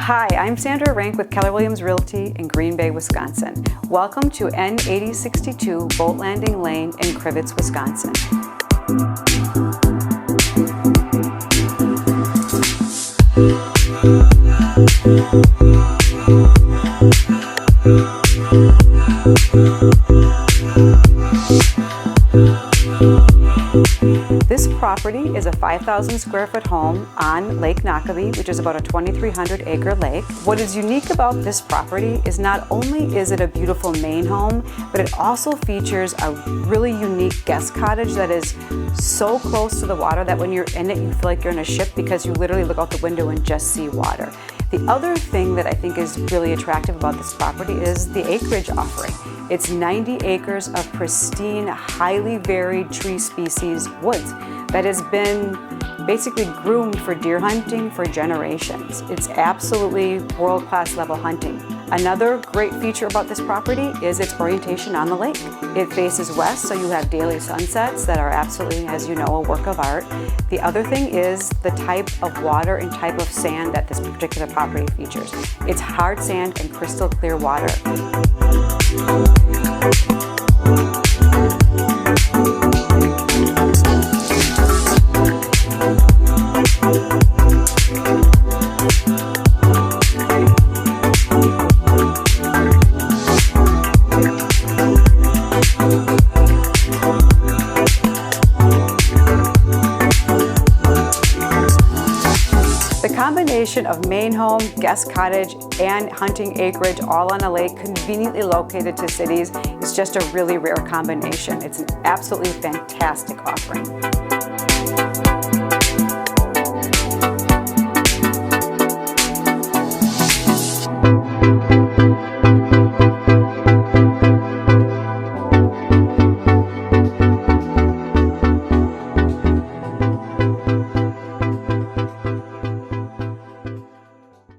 Hi, I'm Sandra Ranck with Keller Williams Realty in Green Bay, Wisconsin. Welcome to N8062 Boat Landing Lane in Crivitz, Wisconsin. This property is a 5,000 square foot home on Lake Nockabee, which is about a 2,300 acre lake. What is unique about this property is not only is it a beautiful main home, but it also features a really unique guest cottage that is so close to the water that when you're in it, you feel like you're in a ship because you literally look out the window and just see water. The other thing that I think is really attractive about this property is the acreage offering. It's 90 acres of pristine, highly varied tree species woods that has been basically groomed for deer hunting for generations. It's absolutely world-class level hunting. Another great feature about this property is its orientation on the lake. It faces west, so you have daily sunsets that are absolutely, as you know, a work of art. The other thing is the type of water and type of sand that this particular property features. It's hard sand and crystal clear water. The combination of main home, guest cottage, and hunting acreage all on a lake conveniently located to cities is just a really rare combination. It's an absolutely fantastic offering.